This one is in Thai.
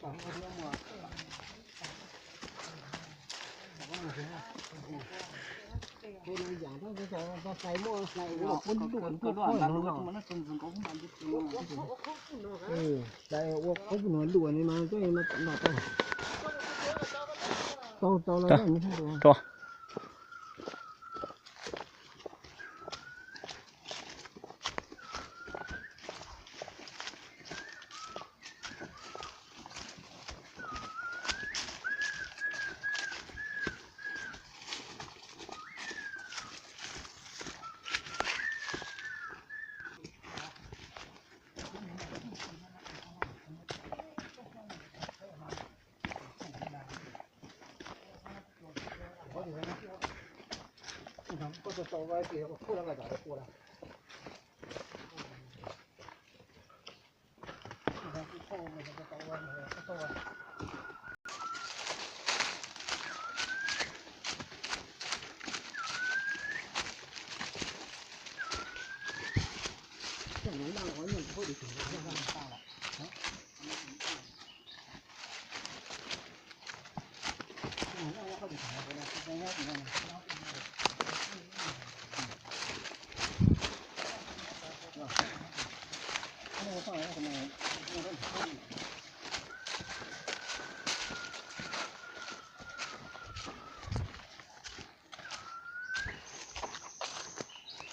อย่างต้องจะใส่หม้อใส่หม้อคนด่วนก็ด่วนมันน่าสนใจของมันจริงได้ว่าเขาเป็นหัวด่วนนี่มาก็ยังมาหนักโตแล้วไม่ใช่ตัว ก็จะต่อไว้เกี่ยวกับพูดอะไรต่อพูดอะไรที่พ่อมันจะต่อไว้เลยก็ต่ออย่างนี้เราเอาเงินพูดถึงเรื่องต่างๆละเราก็ถึงแล้วนะที่เราถึงแล้ว那我上来什么？